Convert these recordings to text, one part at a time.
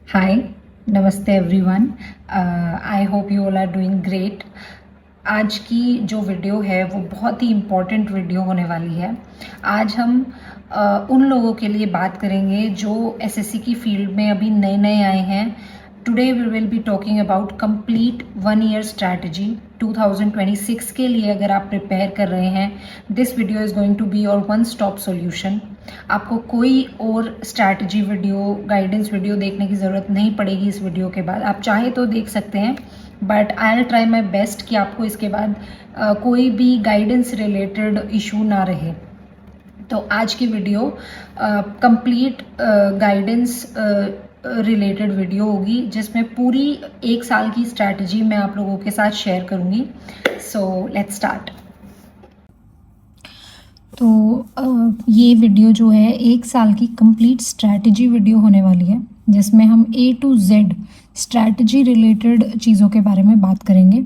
हाय, नमस्ते everyone. I hope you all are doing great. आज की जो वीडियो है वो बहुत ही इम्पॉर्टेंट वीडियो होने वाली है। आज हम उन लोगों के लिए बात करेंगे जो एसएससी की फील्ड में अभी नए नए आए हैं। Today we will be talking about complete 1 year strategy 2026 के लिए। अगर आप प्रिपेयर कर रहे हैं, this video is going to be your one stop solution. आपको कोई और स्ट्रैटेजी वीडियो, गाइडेंस वीडियो देखने की ज़रूरत नहीं पड़ेगी। इस वीडियो के बाद आप चाहे तो देख सकते हैं, but I will try my best कि आपको इसके बाद कोई भी गाइडेंस रिलेटेड इशू ना रहे। तो आज की video complete guidance related video होगी, जिसमें पूरी 1 साल की स्ट्रैटेजी मैं आप लोगों के साथ शेयर करूंगी। So let's start. तो ये वीडियो जो है 1 साल की कंप्लीट स्ट्रैटेजी वीडियो होने वाली है, जिसमें हम A to Z strategy related चीज़ों के बारे में बात करेंगे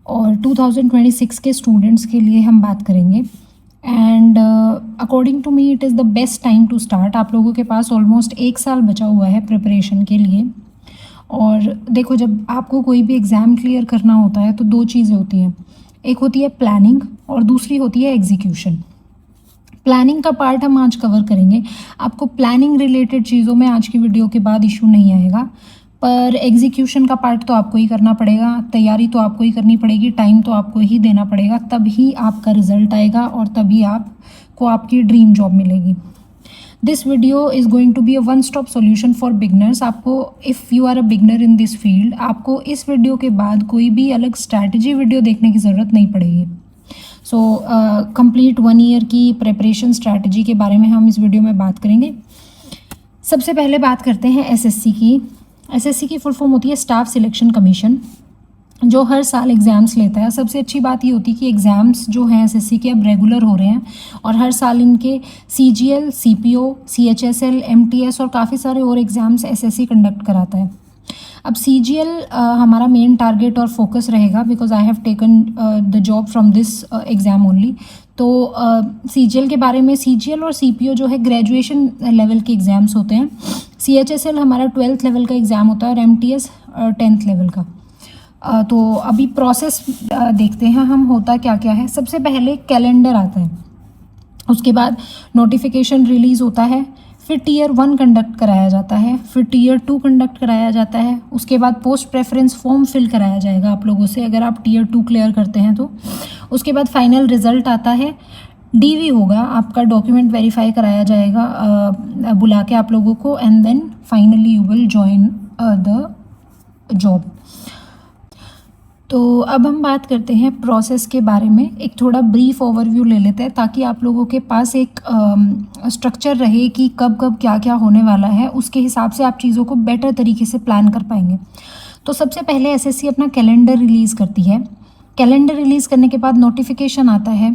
और 2026 के स्टूडेंट्स के लिए हम बात करेंगे। And according to me it is the best time to start. आप लोगों के पास ऑलमोस्ट 1 साल बचा हुआ है प्रिपरेशन के लिए। और देखो, जब आपको कोई भी एग्ज़ाम क्लियर करना होता है तो 2 चीज़ें होती हैं, एक होती है प्लानिंग और दूसरी होती है एग्जीक्यूशन। प्लानिंग का पार्ट हम आज कवर करेंगे। आपको प्लानिंग रिलेटेड चीज़ों में आज की वीडियो के बाद इशू नहीं आएगा, पर एग्जीक्यूशन का पार्ट तो आपको ही करना पड़ेगा। तैयारी तो आपको ही करनी पड़ेगी, टाइम तो आपको ही देना पड़ेगा, तभी आपका रिजल्ट आएगा और तभी आपको आपकी ड्रीम जॉब मिलेगी। This video is going to be a one stop solution for beginners. आपको, if you are a beginner in this field, आपको इस वीडियो के बाद कोई भी अलग स्ट्रैटेजी वीडियो देखने की ज़रूरत नहीं पड़ेगी। सो कंप्लीट 1 ईयर की प्रिपरेशन स्ट्रैटेजी के बारे में हम इस वीडियो में बात करेंगे। सबसे पहले बात करते हैं एसएससी की। एसएससी की फुल फॉर्म होती है स्टाफ सिलेक्शन कमीशन, जो हर साल एग्ज़ाम्स लेता है। सबसे अच्छी बात ये होती है कि एग्ज़ाम्स जो हैं एसएससी के अब रेगुलर हो रहे हैं और हर साल इनके सीजीएल, सीपीओ, सीएचएसएल, एमटीएस और काफ़ी सारे और एग्ज़ाम्स एसएससी कंडक्ट कराता है। अब सीजीएल हमारा मेन टारगेट और फोकस रहेगा, because I have taken the job from this exam only. तो सीजीएल के बारे में, सीजीएल और सीपीओ जो है ग्रेजुएशन लेवल के एग्ज़ाम्स होते हैं। सीएचएसएल हमारा 12th लेवल का एग्ज़ाम होता है और एमटीएस 10th लेवल का। तो अभी प्रोसेस देखते हैं हम, होता क्या क्या है। सबसे पहले कैलेंडर आता है, उसके बाद नोटिफिकेशन रिलीज़ होता है, फिर टीयर 1 कंडक्ट कराया जाता है, फिर टीयर 2 कंडक्ट कराया जाता है। उसके बाद पोस्ट प्रेफरेंस फॉर्म फिल कराया जाएगा आप लोगों से, अगर आप टीयर 2 क्लियर करते हैं तो। उसके बाद फाइनल रिजल्ट आता है, डीवी होगा, आपका डॉक्यूमेंट वेरीफाई कराया जाएगा बुला के आप लोगों को, and then finally you will join the job. तो अब हम बात करते हैं प्रोसेस के बारे में। एक थोड़ा ब्रीफ ओवरव्यू ले लेते हैं, ताकि आप लोगों के पास एक स्ट्रक्चर रहे कि कब कब क्या क्या होने वाला है। उसके हिसाब से आप चीज़ों को बेटर तरीके से प्लान कर पाएंगे। तो सबसे पहले एसएससी अपना कैलेंडर रिलीज़ करती है। कैलेंडर रिलीज़ करने के बाद नोटिफिकेशन आता है।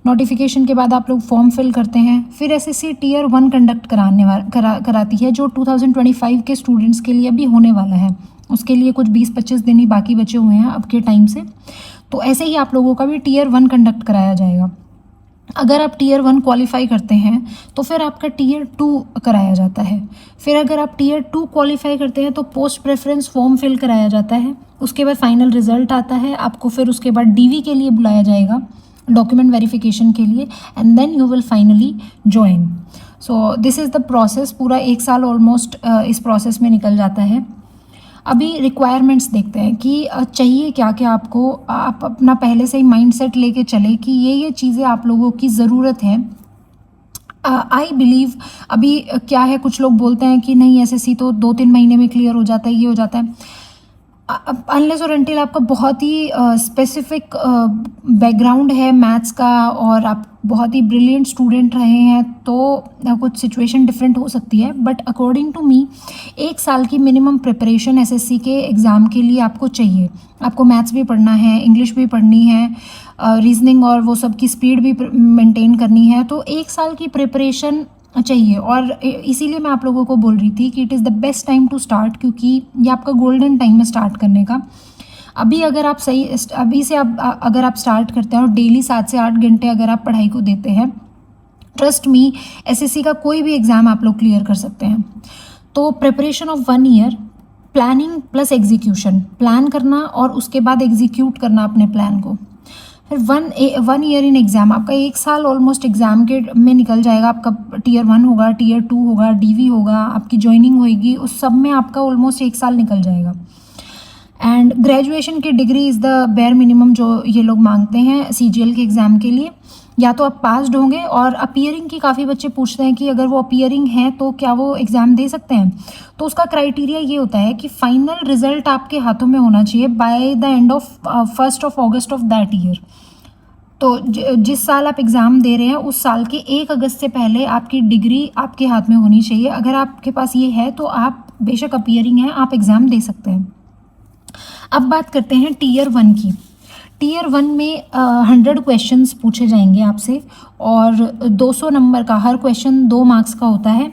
नोटिफिकेशन के बाद आप लोग फॉर्म फिल करते हैं। फिर एसएससी टीयर 1 कंडक्ट कराती है, जो 2025 के स्टूडेंट्स के लिए भी होने वाला है। उसके लिए कुछ 20-25 दिन ही बाकी बचे हुए हैं अब के टाइम से। तो ऐसे ही आप लोगों का भी टीयर 1 कंडक्ट कराया जाएगा। अगर आप टीयर 1 क्वालिफाई करते हैं तो फिर आपका टीयर 2 कराया जाता है। फिर अगर आप टीयर 2 क्वालिफाई करते हैं तो पोस्ट प्रेफरेंस फॉर्म फिल कराया जाता है। उसके बाद फाइनल रिजल्ट आता है आपको, फिर उसके बाद डीवी के लिए बुलाया जाएगा, डॉक्यूमेंट वेरिफिकेशन के लिए, and then you will finally join. So this is the process. पूरा 1 साल ऑलमोस्ट इस प्रोसेस में निकल जाता है। अभी रिक्वायरमेंट्स देखते हैं कि चाहिए क्या क्या आपको। आप अपना पहले से ही माइंडसेट लेके चले कि ये चीज़ें आप लोगों की ज़रूरत है। आई बिलीव अभी क्या है, कुछ लोग बोलते हैं कि नहीं एसएससी तो 2-3 महीने में क्लियर हो जाता है, ये हो जाता है। अनलेस और अनटिल आपका बहुत ही स्पेसिफिक बैकग्राउंड है मैथ्स का और आप बहुत ही ब्रिलियंट स्टूडेंट रहे हैं, तो कुछ सिचुएशन डिफरेंट हो सकती है। बट अकॉर्डिंग टू मी 1 साल की मिनिमम प्रिपरेशन एसएससी के एग्ज़ाम के लिए आपको चाहिए। आपको मैथ्स भी पढ़ना है, इंग्लिश भी पढ़नी है, रीजनिंग और वो सब की स्पीड भी मेंटेन करनी है। तो 1 साल की प्रिपरेशन चाहिए, और इसीलिए मैं आप लोगों को बोल रही थी कि it is the best time to start, क्योंकि ये आपका गोल्डन टाइम है स्टार्ट करने का। अभी अगर आप अभी से अगर आप स्टार्ट करते हैं और डेली 7 से 8 घंटे अगर आप पढ़ाई को देते हैं, ट्रस्ट मी एसएससी का कोई भी एग्ज़ाम आप लोग क्लियर कर सकते हैं। तो preparation of 1 year, planning plus execution, plan करना और उसके बाद एग्जीक्यूट करना अपने प्लान को। फिर 1 ईयर इन एग्ज़ाम, आपका 1 साल ऑलमोस्ट एग्ज़ाम के में निकल जाएगा। आपका टीयर 1 होगा, टीयर 2 होगा, डीवी होगा, आपकी ज्वाइनिंग होएगी, उस सब में आपका ऑलमोस्ट 1 साल निकल जाएगा। एंड ग्रेजुएशन की degree is the bare minimum जो ये लोग मांगते हैं CGL के एग्ज़ाम के लिए। या तो आप पास्ड होंगे, और अपीयरिंग की काफ़ी बच्चे पूछते हैं कि अगर वो अपीयरिंग हैं तो क्या वो एग्ज़ाम दे सकते हैं। तो उसका क्राइटेरिया ये होता है कि फाइनल रिजल्ट आपके हाथों में होना चाहिए by the end of 1 August of that year. तो जिस साल आप एग्ज़ाम दे रहे हैं उस साल के 1 अगस्त से पहले आपकी डिग्री आपके हाथ में होनी चाहिए। अगर आपके पास ये है तो आप बेशक अपीयरिंग हैं, आप एग्ज़ाम दे सकते हैं। अब बात करते हैं टीयर 1 की। टीयर 1 में 100 क्वेश्चंस पूछे जाएंगे आपसे, और 200 नंबर का, हर क्वेश्चन 2 मार्क्स का होता है,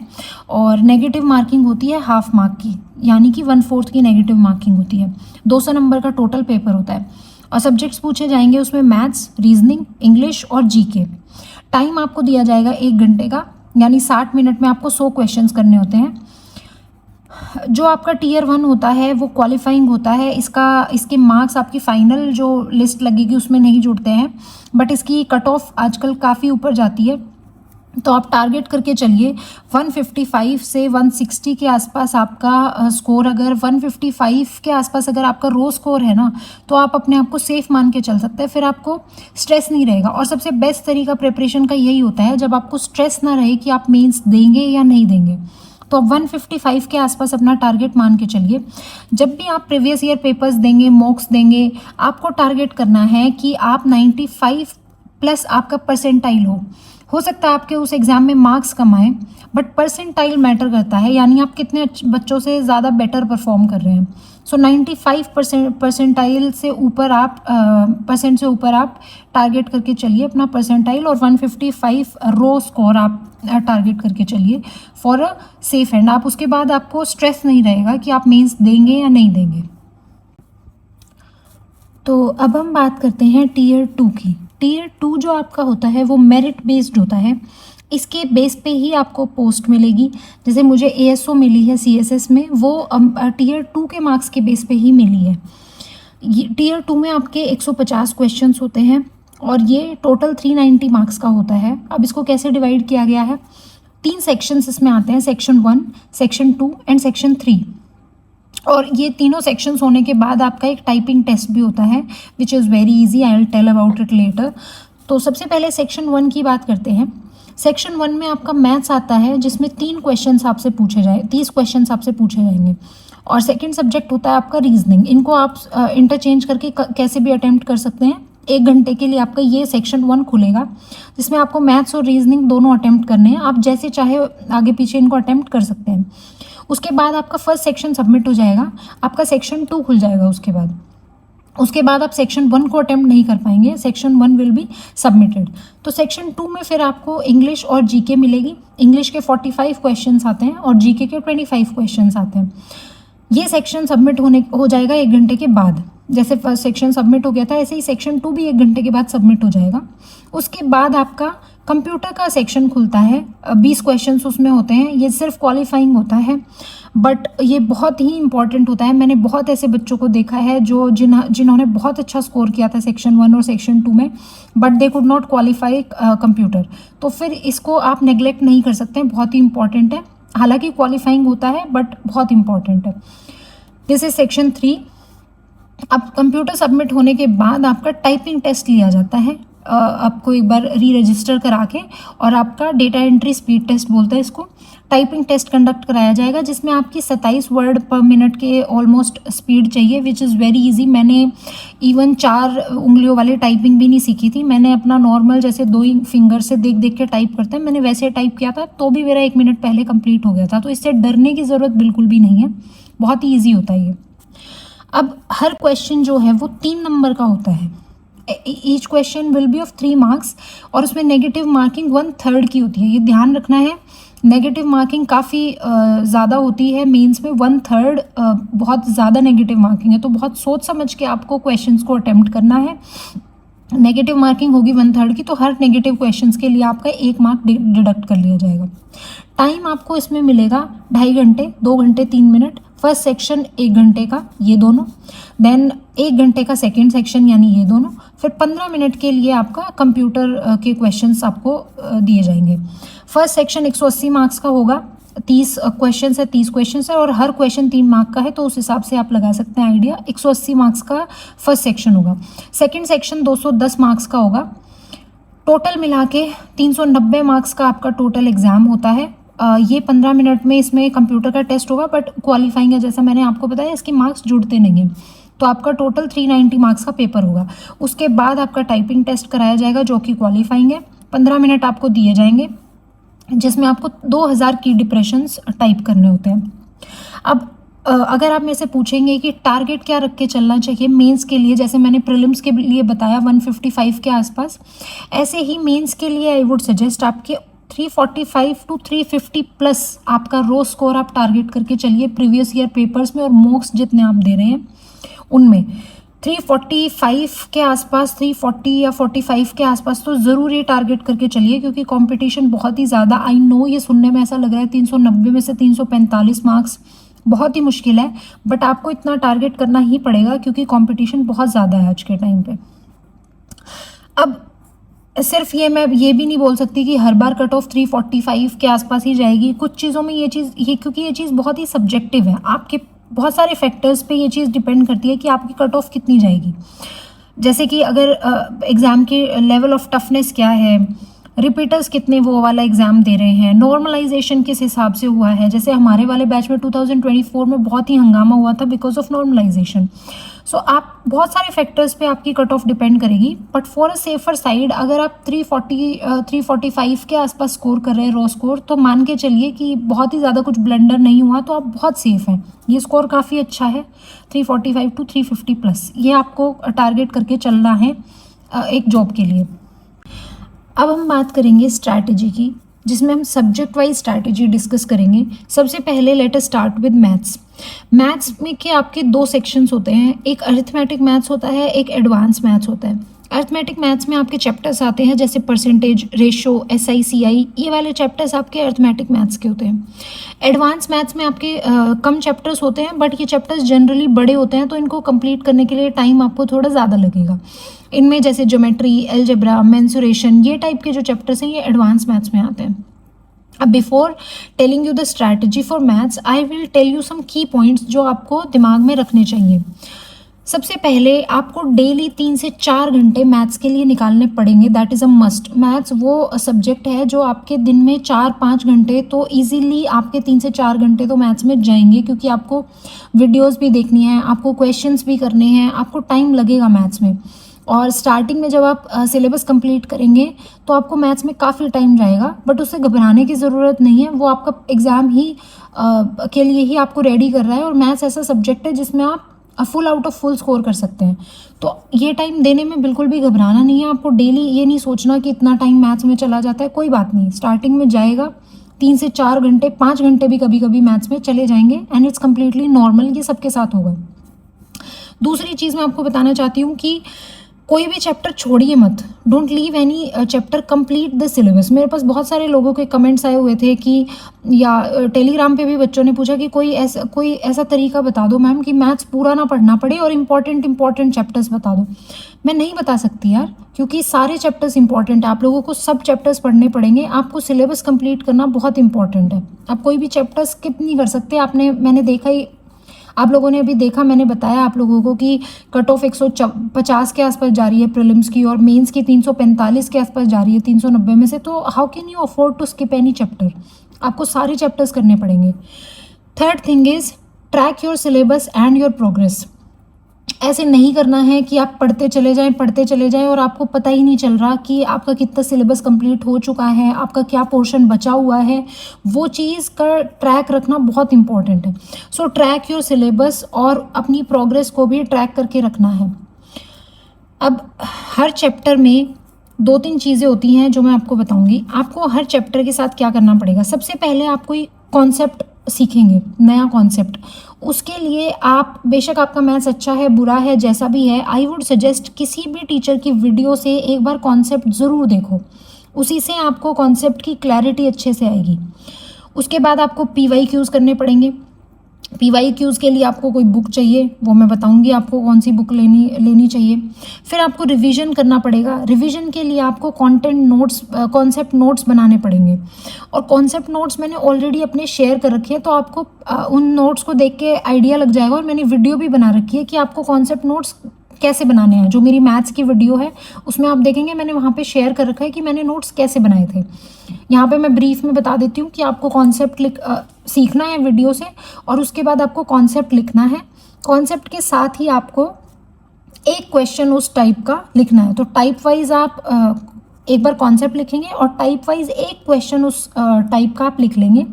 और नेगेटिव मार्किंग होती है हाफ मार्क की, यानी कि 1/4 की नेगेटिव मार्किंग होती है। 200 नंबर का टोटल पेपर होता है, और सब्जेक्ट्स पूछे जाएंगे उसमें मैथ्स, रीजनिंग, इंग्लिश और GK। टाइम आपको दिया जाएगा 1 घंटे का, यानी 60 मिनट में आपको 100 क्वेश्चंस करने होते हैं। जो आपका टीयर 1 होता है वो क्वालिफाइंग होता है, इसके मार्क्स आपकी फाइनल जो लिस्ट लगेगी उसमें नहीं जुड़ते हैं, बट इसकी कट ऑफ आजकल काफ़ी ऊपर जाती है। तो आप टारगेट करके चलिए 155 से 160 के आसपास आपका स्कोर। अगर 155 के आसपास अगर आपका रो स्कोर है ना, तो आप अपने आप को सेफ मान के चल सकते हैं, फिर आपको स्ट्रेस नहीं रहेगा। और सबसे बेस्ट तरीका प्रिपरेशन का यही होता है जब आपको स्ट्रेस ना रहे कि आप मेंस देंगे या नहीं देंगे। तो आप 155 के आसपास अपना टारगेट मान के चलिए। जब भी आप प्रीवियस ईयर पेपर्स देंगे, मॉक्स देंगे, आपको टारगेट करना है कि आप 95 प्लस आपका परसेंटाइल हो सकता है आपके उस एग्ज़ाम में मार्क्स कम आए, बट परसेंटाइल मैटर करता है, यानी आप कितने बच्चों से ज़्यादा बेटर परफॉर्म कर रहे हैं। सो 95% परसेंटाइल से ऊपर आप परसेंट से ऊपर आप टारगेट करके चलिए अपना परसेंटाइल, और 155 रो स्कोर आप टारगेट करके चलिए फॉर अ सेफ एंड। आप उसके बाद आपको स्ट्रेस नहीं रहेगा कि आप मेंस देंगे या नहीं देंगे। तो अब हम बात करते हैं टीयर 2 की। टीयर 2 जो आपका होता है वो मेरिट बेस्ड होता है, इसके बेस पे ही आपको पोस्ट मिलेगी। जैसे मुझे ASO मिली है CSS में, वो टीयर 2 के मार्क्स के बेस पे ही मिली है। टीयर 2 में आपके 150 क्वेश्चंस होते हैं, और ये टोटल 390 मार्क्स का होता है। अब इसको कैसे डिवाइड किया गया है, 3 सेक्शंस इसमें आते हैं, सेक्शन 1, सेक्शन 2 एंड सेक्शन 3। और ये तीनों सेक्शंस होने के बाद आपका एक टाइपिंग टेस्ट भी होता है, which is very easy, I will tell about it later. तो सबसे पहले सेक्शन 1 की बात करते हैं। सेक्शन 1 में आपका मैथ्स आता है, जिसमें 30 क्वेश्चंस आपसे पूछे जाएंगे। और सेकंड सब्जेक्ट होता है आपका रीजनिंग। इनको आप इंटरचेंज करके कैसे भी अटेम्प्ट कर सकते हैं। 1 घंटे के लिए आपका ये सेक्शन 1 खुलेगा, जिसमें आपको मैथ्स और रीजनिंग दोनों अटेम्प्ट करने हैं। आप जैसे चाहे आगे पीछे इनको अटेम्प्ट कर सकते हैं। उसके बाद आपका फर्स्ट सेक्शन सबमिट हो जाएगा, आपका सेक्शन 2 खुल जाएगा। उसके बाद आप सेक्शन 1 को अटेम्प्ट नहीं कर पाएंगे, सेक्शन 1 विल बी सबमिटेड। तो सेक्शन 2 में फिर आपको इंग्लिश और GK मिलेगी। इंग्लिश के 45 क्वेश्चंस आते हैं और GK के 25 क्वेश्चंस आते हैं। ये सेक्शन सबमिट हो जाएगा 1 घंटे के बाद। जैसे फर्स्ट सेक्शन सबमिट हो गया था, ऐसे ही सेक्शन 2 भी 1 घंटे के बाद सबमिट हो जाएगा। उसके बाद आपका कंप्यूटर का सेक्शन खुलता है, 20 क्वेश्चंस उसमें होते हैं। ये सिर्फ क्वालिफाइंग होता है, बट ये बहुत ही इंपॉर्टेंट होता है। मैंने बहुत ऐसे बच्चों को देखा है जो जिन्होंने बहुत अच्छा स्कोर किया था सेक्शन 1 और सेक्शन 2 में, but they could not qualify computer. तो फिर इसको आप नेग्लेक्ट नहीं कर सकते हैं, बहुत ही इंपॉर्टेंट है। हालांकि क्वालिफाइंग होता है, बट बहुत इंपॉर्टेंट है। This is section 3। अब कंप्यूटर सबमिट होने के बाद आपका टाइपिंग टेस्ट लिया जाता है, आपको एक बार री रजिस्टर करा के, और आपका डेटा एंट्री स्पीड टेस्ट बोलते हैं इसको। टाइपिंग टेस्ट कंडक्ट कराया जाएगा, जिसमें आपकी 27 वर्ड पर मिनट के ऑलमोस्ट स्पीड चाहिए, विच इज़ वेरी इजी। मैंने इवन 4 उंगलियों वाली टाइपिंग भी नहीं सीखी थी। मैंने अपना नॉर्मल जैसे 2 ही फिंगर से देख देख के टाइप करते हैं, मैंने वैसे टाइप किया था, तो भी मेरा 1 मिनट पहले कंप्लीट हो गया था। तो इससे डरने की ज़रूरत बिल्कुल भी नहीं है, बहुत ही ईजी होता है ये। अब हर क्वेश्चन जो है वो 3 नंबर का होता है। Each question will be of 3 marks, और उसमें नेगेटिव मार्किंग 1/3 की होती है। ये ध्यान रखना है, नेगेटिव मार्किंग काफ़ी ज़्यादा होती है मेंस में। 1/3 बहुत ज़्यादा नेगेटिव मार्किंग है, तो बहुत सोच समझ के आपको क्वेश्चंस को अटेम्प्ट करना है। नेगेटिव मार्किंग होगी 1/3 की, तो हर नेगेटिव क्वेश्चंस के लिए आपका 1 मार्क डिडक्ट कर लिया जाएगा। टाइम आपको इसमें मिलेगा 2.5 घंटे, 2 घंटे 3 मिनट, फर्स्ट सेक्शन 1 घंटे का ये दोनों, देन 1 घंटे का सेकेंड सेक्शन यानी ये दोनों, फिर 15 मिनट के लिए आपका कंप्यूटर के क्वेश्चंस आपको दिए जाएंगे। फर्स्ट सेक्शन 180 मार्क्स का होगा, 30 क्वेश्चन है, 30 क्वेश्चन है और हर क्वेश्चन 3 मार्क का है, तो उस हिसाब से आप लगा सकते हैं आइडिया। 180 मार्क्स का फर्स्ट सेक्शन होगा, सेकेंड सेक्शन 210 मार्क्स का होगा, टोटल मिला के 390 मार्क्स का आपका टोटल एग्ज़ाम होता है। ये 15 मिनट में इसमें कंप्यूटर का टेस्ट होगा, बट क्वालिफाइंग है, जैसा मैंने आपको बताया इसके मार्क्स जुड़ते नहीं हैं, तो आपका टोटल 390 मार्क्स का पेपर होगा। उसके बाद आपका टाइपिंग टेस्ट कराया जाएगा जो कि क्वालिफाइंग है, 15 मिनट आपको दिए जाएंगे जिसमें आपको 2000 की डिप्रेशंस टाइप करने होते हैं। अब अगर आप मेरे से पूछेंगे कि टारगेट क्या रख के चलना चाहिए मेंस के लिए, जैसे मैंने प्रीलिम्स के लिए बताया 155 के आसपास, ऐसे ही मेंस के लिए आई वुड सजेस्ट आपके 345 टू 350 प्लस आपका रो स्कोर आप टारगेट करके चलिए प्रीवियस ईयर पेपर्स में, और मॉक्स जितने आप दे रहे हैं उनमें 345 के आसपास, 340 या 45 के आसपास तो ज़रूर ये टारगेट करके चलिए, क्योंकि कंपटीशन बहुत ही ज़्यादा, आई नो ये सुनने में ऐसा लग रहा है 390 में से 345 मार्क्स बहुत ही मुश्किल है, बट आपको इतना टारगेट करना ही पड़ेगा क्योंकि कंपटीशन बहुत ज़्यादा है आज के टाइम पे। अब सिर्फ ये मैं ये भी नहीं बोल सकती कि हर बार कट ऑफ 345 के आसपास ही जाएगी, कुछ चीज़ों में ये क्योंकि ये चीज़ बहुत ही सब्जेक्टिव है, आपके बहुत सारे फैक्टर्स पे ये चीज़ डिपेंड करती है कि आपकी कट ऑफ कितनी जाएगी। जैसे कि अगर एग्ज़ाम की लेवल ऑफ टफनेस क्या है, रिपीटर्स कितने वो वाला एग्ज़ाम दे रहे हैं, नॉर्मलाइजेशन किस हिसाब से हुआ है, जैसे हमारे वाले बैच में 2024 में बहुत ही हंगामा हुआ था बिकॉज ऑफ नॉर्मलाइजेशन। सो आप बहुत सारे फैक्टर्स पे आपकी कट ऑफ डिपेंड करेगी, but for a safer side अगर आप 345 के आसपास स्कोर कर रहे हैं रॉ स्कोर, तो मान के चलिए कि बहुत ही ज़्यादा कुछ ब्लंडर नहीं हुआ तो आप बहुत सेफ हैं, ये स्कोर काफ़ी अच्छा है। 345 टू 350 प्लस ये आपको टारगेट करके चलना है एक जॉब के लिए। अब हम बात करेंगे स्ट्रैटेजी की, जिसमें हम सब्जेक्ट वाइज स्ट्रैटेजी डिस्कस करेंगे। सबसे पहले let us start with maths. Maths में के आपके 2 सेक्शंस होते हैं, एक अरिथमेटिक मैथ्स होता है, एक एडवांस मैथ्स होता है। अरिथमेटिक मैथ्स में आपके चैप्टर्स आते हैं जैसे परसेंटेज, रेशो, SI CI, ये वाले चैप्टर्स आपके अरिथमेटिक मैथ्स के होते हैं। एडवांस मैथ्स में आपके कम चैप्टर्स होते हैं, बट ये चैप्टर्स जनरली बड़े होते हैं, तो इनको कंप्लीट करने के लिए टाइम आपको थोड़ा ज़्यादा लगेगा। इनमें जैसे ज्योमेट्री, अलजेब्रा, मेंसुरेशन, ये टाइप के जो चैप्टर्स हैं ये एडवांस मैथ्स में आते हैं। अब before telling you the strategy for maths, I will tell you some key points जो आपको दिमाग में रखने चाहिए। सबसे पहले आपको डेली 3 से 4 घंटे मैथ्स के लिए निकालने पड़ेंगे, that is a must. Maths वो सब्जेक्ट है जो आपके दिन में 4-5 घंटे तो इजीली आपके 3 से 4 घंटे तो मैथ्स में जाएंगे, क्योंकि आपको वीडियोस भी देखनी है, आपको क्वेश्चंस भी करने हैं, आपको टाइम लगेगा मैथ्स में। और स्टार्टिंग में जब आप सिलेबस कंप्लीट करेंगे तो आपको मैथ्स में काफ़ी टाइम जाएगा, बट उससे घबराने की ज़रूरत नहीं है, वो आपका एग्ज़ाम ही के लिए ही आपको रेडी कर रहा है। और मैथ्स ऐसा सब्जेक्ट है जिसमें आप full out of full score कर सकते हैं, तो ये टाइम देने में बिल्कुल भी घबराना नहीं है आपको। डेली ये नहीं सोचना कि इतना टाइम मैथ्स में चला जाता है, कोई बात नहीं, स्टार्टिंग में जाएगा 3 से 4 घंटे, 5 घंटे भी कभी कभी मैथ्स में चले जाएंगे, एंड इट्स कम्प्लीटली नॉर्मल, ये सबके साथ होगा। दूसरी चीज़ मैं आपको बताना चाहती हूँ कि कोई भी चैप्टर छोड़िए मत, don't leave any chapter, complete the syllabus. मेरे पास बहुत सारे लोगों के कमेंट्स आए हुए थे कि, या टेलीग्राम पे भी बच्चों ने पूछा कि कोई ऐसा तरीका बता दो मैम कि मैथ्स पूरा ना पढ़ना पड़े और इम्पॉर्टेंट चैप्टर्स बता दो। मैं नहीं बता सकती यार, क्योंकि सारे चैप्टर्स इंपॉर्टेंट है, आप लोगों को सब चैप्टर्स पढ़ने पड़ेंगे, आपको सिलेबस कंप्लीट करना बहुत इंपॉर्टेंट है। आप कोई भी चैप्टर स्किप नहीं कर सकते। मैंने देखा ही, आप लोगों ने अभी देखा, मैंने बताया आप लोगों को कि कट ऑफ 150 के आसपास जा रही है प्रीलिम्स की, और मेंस की 345 के आसपास जा रही है 390 में से, तो how can you afford to skip any chapter? आपको सारे चैप्टर्स करने पड़ेंगे। Third thing is track your syllabus and your progress. ऐसे नहीं करना है कि आप पढ़ते चले जाएं और आपको पता ही नहीं चल रहा कि आपका कितना सिलेबस कंप्लीट हो चुका है, आपका क्या पोर्शन बचा हुआ है। वो चीज़ का ट्रैक रखना बहुत इंपॉर्टेंट है। सो ट्रैक योर सिलेबस और अपनी प्रोग्रेस को भी ट्रैक करके रखना है। अब हर चैप्टर में 2-3 चीज़ें होती हैं जो मैं आपको बताऊंगी। आपको हर चैप्टर के साथ क्या करना पड़ेगा, सबसे पहले आप कोई कॉन्सेप्ट सीखेंगे, नया कॉन्सेप्ट। उसके लिए आप, बेशक आपका मैथ्स अच्छा है, बुरा है, जैसा भी है, आई वुड सजेस्ट किसी भी टीचर की वीडियो से एक बार कॉन्सेप्ट ज़रूर देखो, उसी से आपको कॉन्सेप्ट की क्लैरिटी अच्छे से आएगी। उसके बाद आपको PYQs करने पड़ेंगे। PYQs के लिए आपको कोई बुक चाहिए, वो मैं बताऊंगी आपको कौन सी बुक लेनी चाहिए। फिर आपको रिवीजन करना पड़ेगा। रिवीजन के लिए आपको कंटेंट नोट्स, कॉन्सेप्ट नोट्स बनाने पड़ेंगे। और कॉन्सेप्ट नोट्स मैंने ऑलरेडी अपने शेयर कर रखे हैं, तो आपको उन नोट्स को देख के आइडिया लग जाएगा। और मैंने वीडियो भी बना रखी है कि आपको कॉन्सेप्ट नोट्स कैसे बनाने हैं। जो मेरी मैथ्स की वीडियो है उसमें आप देखेंगे मैंने वहाँ पे शेयर कर रखा है कि मैंने नोट्स कैसे बनाए थे। यहाँ पे मैं ब्रीफ में बता देती हूँ कि आपको कॉन्सेप्ट सीखना है वीडियो से, और उसके बाद आपको कॉन्सेप्ट लिखना है। कॉन्सेप्ट के साथ ही आपको एक क्वेश्चन उस टाइप का लिखना है। तो टाइप वाइज आप एक बार कॉन्सेप्ट लिखेंगे और टाइप वाइज एक क्वेश्चन उस टाइप का आप लिख लेंगे,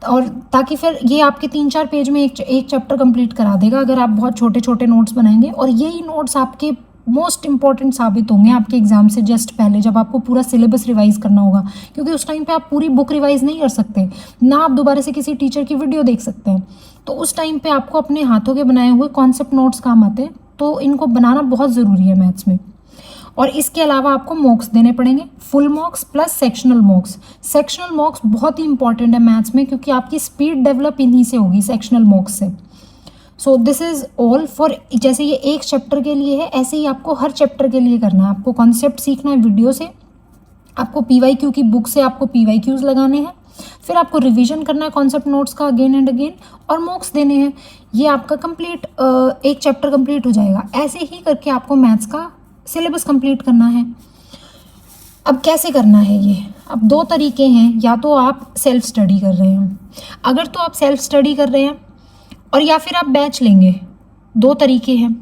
और ताकि फिर ये आपके 3-4 पेज में एक चैप्टर कंप्लीट करा देगा अगर आप बहुत छोटे छोटे नोट्स बनाएंगे। और यही नोट्स आपके मोस्ट इंपॉर्टेंट साबित होंगे आपके एग्जाम से जस्ट पहले, जब आपको पूरा सिलेबस रिवाइज करना होगा। क्योंकि उस टाइम पे आप पूरी बुक रिवाइज नहीं कर सकते, ना आप दोबारा से किसी टीचर की वीडियो देख सकते हैं। तो उस टाइम पे आपको अपने हाथों के बनाए हुए कॉन्सेप्ट नोट्स काम आते हैं, तो इनको बनाना बहुत ज़रूरी है मैथ्स में। और इसके अलावा आपको मॉक्स देने पड़ेंगे, फुल मॉक्स प्लस सेक्शनल मॉक्स। सेक्शनल मॉक्स बहुत ही इंपॉर्टेंट है मैथ्स में, क्योंकि आपकी स्पीड डेवलप इन्हीं से होगी, सेक्शनल मॉक्स से। सो दिस इज़ ऑल फॉर, जैसे ये एक चैप्टर के लिए है, ऐसे ही आपको हर चैप्टर के लिए करना है। आपको कॉन्सेप्ट सीखना है वीडियो से, आपको PYQ की बुक से आपको PYQs लगाने हैं, फिर आपको रिवीजन करना है कॉन्सेप्ट नोट्स का अगेन एंड अगेन, और मॉक्स देने हैं। ये आपका कंप्लीट एक चैप्टर कंप्लीट हो जाएगा। ऐसे ही करके आपको मैथ्स का सिलेबस कंप्लीट करना है। अब कैसे करना है ये? अब 2 तरीके हैं, या तो आप सेल्फ स्टडी कर रहे हैं, अगर तो आप सेल्फ स्टडी कर रहे हैं, और या फिर आप बैच लेंगे। 2 तरीके हैं।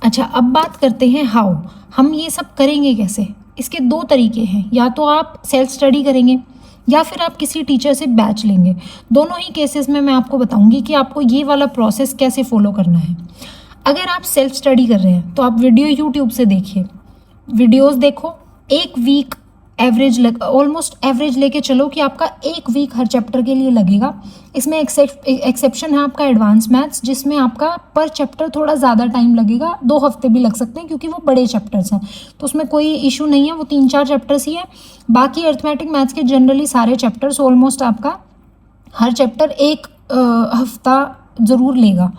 अच्छा, अब बात करते हैं हाउ, हम ये सब करेंगे कैसे। इसके 2 तरीके हैं, या तो आप सेल्फ स्टडी करेंगे या फिर आप किसी टीचर से बैच लेंगे। दोनों ही केसेस में मैं आपको बताऊंगी कि आपको ये वाला प्रोसेस कैसे फॉलो करना है। अगर आप सेल्फ स्टडी कर रहे हैं तो आप वीडियो यूट्यूब से देखिए, वीडियोस देखो। एक वीक एवरेज, ऑलमोस्ट एवरेज लेके चलो कि आपका 1 वीक हर चैप्टर के लिए लगेगा। इसमें एक्सेप्शन है आपका एडवांस मैथ्स, जिसमें आपका पर चैप्टर थोड़ा ज़्यादा टाइम लगेगा, 2 हफ्ते भी लग सकते हैं, क्योंकि वो बड़े चैप्टर्स हैं, तो उसमें कोई इशू नहीं है, वो 3-4 चैप्टर्स ही है। बाकी अर्थमेटिक मैथ्स के जनरली सारे चैप्टर्स ऑलमोस्ट आपका हर चैप्टर 1 हफ्ता ज़रूर लेगा।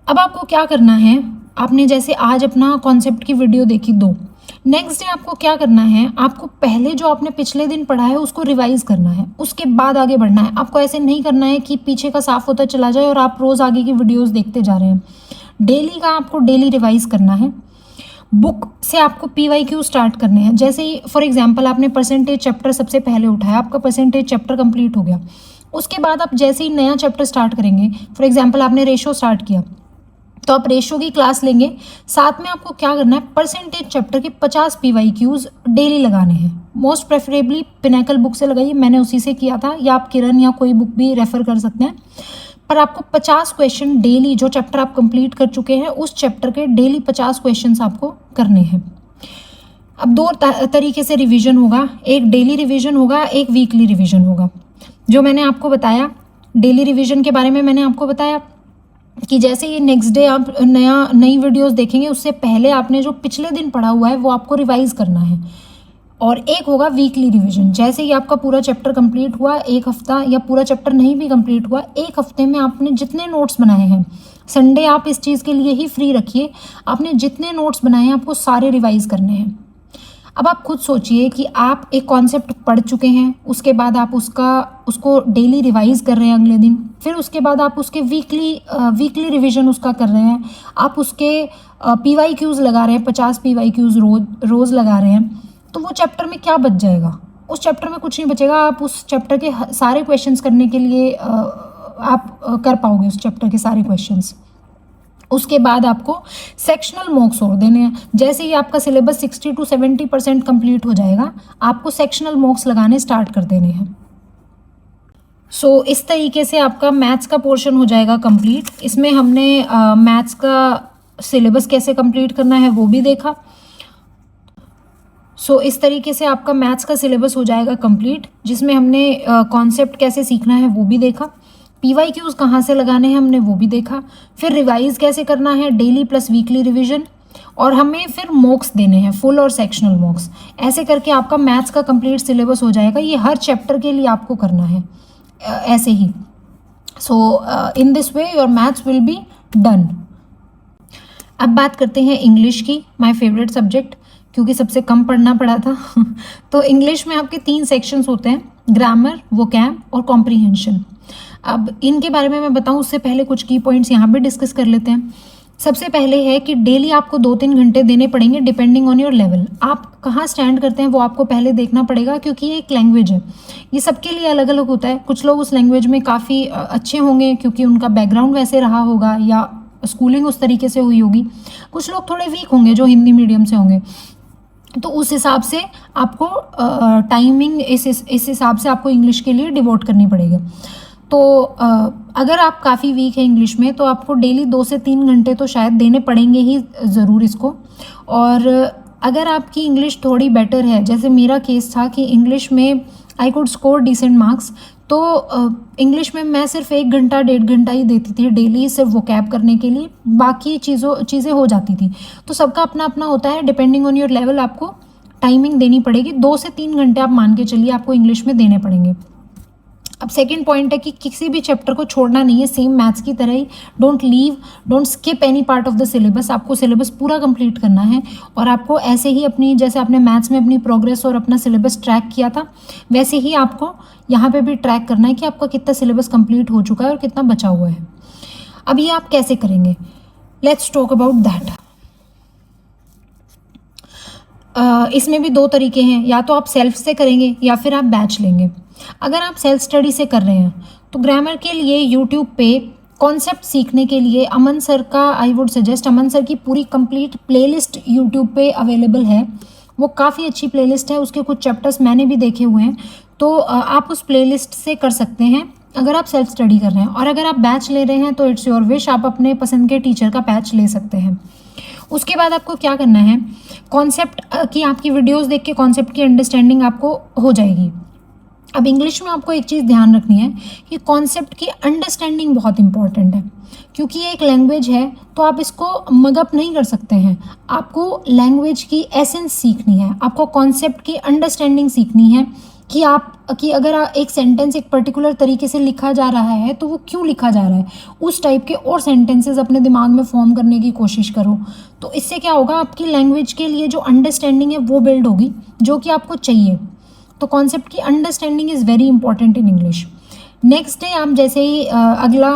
अब आपको क्या करना है, आपने जैसे आज अपना कॉन्सेप्ट की वीडियो देखी 2, नेक्स्ट डे आपको क्या करना है, आपको पहले जो आपने पिछले दिन पढ़ा है उसको रिवाइज करना है, उसके बाद आगे बढ़ना है। आपको ऐसे नहीं करना है कि पीछे का साफ होता चला जाए और आप रोज़ आगे की वीडियोस देखते जा रहे हैं। डेली का आपको डेली रिवाइज करना है। बुक से आपको PYQ स्टार्ट करने हैं। जैसे ही फॉर एग्जांपल आपने परसेंटेज चैप्टर सबसे पहले उठाया, आपका परसेंटेज चैप्टर कंप्लीट हो गया, उसके बाद आप जैसे ही नया चैप्टर स्टार्ट करेंगे, फॉर एग्जांपल आपने रेशो स्टार्ट किया, तो आप रेशो की क्लास लेंगे। साथ में आपको क्या करना है, परसेंटेज चैप्टर के 50 PYQs डेली लगाने हैं। मोस्ट प्रेफरेबली पिनेकल बुक से लगाइए, मैंने उसी से किया था, या आप किरण या कोई बुक भी रेफर कर सकते हैं। पर आपको 50 क्वेश्चन डेली, जो चैप्टर आप कंप्लीट कर चुके हैं उस चैप्टर के डेली 50 क्वेश्चंस आपको करने हैं। अब 2 तरीके से रिवीजन होगा, एक डेली रिवीजन होगा, एक वीकली रिवीजन होगा। जो मैंने आपको बताया डेली रिवीजन के बारे में, मैंने आपको बताया कि जैसे ये नेक्स्ट डे आप नई वीडियोस देखेंगे, उससे पहले आपने जो पिछले दिन पढ़ा हुआ है वो आपको रिवाइज करना है। और एक होगा वीकली रिवीजन, जैसे ही आपका पूरा चैप्टर कंप्लीट हुआ, 1 हफ्ता, या पूरा चैप्टर नहीं भी कंप्लीट हुआ, 1 हफ्ते में आपने जितने नोट्स बनाए हैं, संडे आप इस चीज़ के लिए ही फ्री रखिए, आपने जितने नोट्स बनाए हैं आपको सारे रिवाइज करने हैं। अब आप खुद सोचिए कि आप एक कॉन्सेप्ट पढ़ चुके हैं, उसके बाद आप उसको डेली रिवाइज कर रहे हैं अगले दिन, फिर उसके बाद आप उसके वीकली रिवीजन उसका कर रहे हैं, आप उसके PYQs लगा रहे हैं, 50 PYQs रोज़ लगा रहे हैं, तो वो चैप्टर में क्या बच जाएगा? उस चैप्टर में कुछ नहीं बचेगा। आप उस चैप्टर के सारे क्वेश्चंस करने के लिए आप कर पाओगे उस चैप्टर के सारे क्वेश्चंस। उसके बाद आपको सेक्शनल मॉक्स और देने हैं। जैसे ही आपका सिलेबस 60 to 70% कंप्लीट हो जाएगा, आपको सेक्शनल मॉक्स लगाने स्टार्ट कर देने हैं। सो इस तरीके से आपका मैथ्स का पोर्शन हो जाएगा कंप्लीट। इसमें हमने मैथ्स का सिलेबस कैसे कंप्लीट करना है वो भी देखा। सो इस तरीके से आपका मैथ्स का सिलेबस हो जाएगा कंप्लीट, जिसमें हमने कॉन्सेप्ट कैसे सीखना है वो भी देखा, PYQs कहाँ से लगाने हैं हमने वो भी देखा, फिर रिवाइज कैसे करना है, डेली प्लस वीकली रिवीजन, और हमें फिर मॉक्स देने हैं, फुल और सेक्शनल मॉक्स। ऐसे करके आपका मैथ्स का कंप्लीट सिलेबस हो जाएगा। ये हर चैप्टर के लिए आपको करना है ऐसे ही। So in this way your maths will be done. अब बात करते हैं इंग्लिश की, माय फेवरेट सब्जेक्ट, क्योंकि सबसे कम पढ़ना पड़ा था। तो इंग्लिश में आपके 3 सेक्शंस होते हैं, ग्रामर, वोकैब और कॉम्प्रीहेंशन। अब इनके बारे में मैं बताऊं उससे पहले कुछ की पॉइंट्स यहाँ पे डिस्कस कर लेते हैं। सबसे पहले है कि डेली आपको 2-3 घंटे देने पड़ेंगे डिपेंडिंग ऑन योर लेवल। आप कहाँ स्टैंड करते हैं वो आपको पहले देखना पड़ेगा, क्योंकि ये एक लैंग्वेज है, ये सबके लिए अलग अलग होता है। कुछ लोग उस लैंग्वेज में काफ़ी अच्छे होंगे क्योंकि उनका बैकग्राउंड वैसे रहा होगा या स्कूलिंग उस तरीके से हुई होगी। कुछ लोग थोड़े वीक होंगे जो हिंदी मीडियम से होंगे, तो उस हिसाब से आपको टाइमिंग इस हिसाब से आपको इंग्लिश के लिए डिवोट करनी पड़ेगी। तो अगर आप काफ़ी वीक है इंग्लिश में तो आपको डेली 2 से 3 घंटे तो शायद देने पड़ेंगे ही ज़रूर इसको। और अगर आपकी इंग्लिश थोड़ी बेटर है, जैसे मेरा केस था कि इंग्लिश में I could score decent marks, तो इंग्लिश में मैं सिर्फ 1 घंटा 1.5 घंटा ही देती थी डेली, सिर्फ वोकैब करने के लिए, बाकी चीज़ें हो जाती थी। तो सबका अपना अपना होता है, डिपेंडिंग ऑन योर लेवल आपको टाइमिंग देनी पड़ेगी। 2 से 3 घंटे आप मान के चलिए आपको इंग्लिश में देने पड़ेंगे। अब सेकंड पॉइंट है कि किसी भी चैप्टर को छोड़ना नहीं है, सेम मैथ्स की तरह ही। Don't skip any part of the syllabus. आपको सिलेबस पूरा कंप्लीट करना है और आपको ऐसे ही अपनी, जैसे आपने मैथ्स में अपनी प्रोग्रेस और अपना सिलेबस ट्रैक किया था, वैसे ही आपको यहाँ पे भी ट्रैक करना है कि आपका कितना सिलेबस कंप्लीट हो चुका है और कितना बचा हुआ है। अब ये आप कैसे करेंगे, लेट्स टॉक अबाउट दैट। इसमें भी 2 तरीके हैं, या तो आप सेल्फ से करेंगे या फिर आप बैच लेंगे। अगर आप सेल्फ स्टडी से कर रहे हैं तो ग्रामर के लिए यूट्यूब पे कॉन्सेप्ट सीखने के लिए अमन सर का I would suggest, Aman sir की पूरी कंप्लीट प्लेलिस्ट यूट्यूब पे अवेलेबल है। वो काफ़ी अच्छी प्लेलिस्ट है, उसके कुछ चैप्टर्स मैंने भी देखे हुए हैं, तो आप उस प्लेलिस्ट से कर सकते हैं अगर आप सेल्फ स्टडी कर रहे हैं। और अगर आप बैच ले रहे हैं तो इट्स योर विश, आप अपने पसंद के टीचर का बैच ले सकते हैं। उसके बाद आपको क्या करना है, कॉन्सेप्ट की आपकी वीडियोस देख के कॉन्सेप्ट की अंडरस्टैंडिंग आपको हो जाएगी। अब इंग्लिश में आपको एक चीज़ ध्यान रखनी है कि कॉन्सेप्ट की अंडरस्टैंडिंग बहुत इंपॉर्टेंट है, क्योंकि ये एक लैंग्वेज है तो आप इसको मगअप नहीं कर सकते हैं। आपको लैंग्वेज की एसेंस सीखनी है, आपको कॉन्सेप्ट की अंडरस्टैंडिंग सीखनी है कि अगर एक सेंटेंस एक पर्टिकुलर तरीके से लिखा जा रहा है तो वो क्यों लिखा जा रहा है, उस टाइप के और सेंटेंसेस अपने दिमाग में फॉर्म करने की कोशिश करो। तो इससे क्या होगा, आपकी लैंग्वेज के लिए जो अंडरस्टैंडिंग है वो बिल्ड होगी जो कि आपको चाहिए। तो कॉन्सेप्ट की understanding is very important in English. Next day आप जैसे ही अगला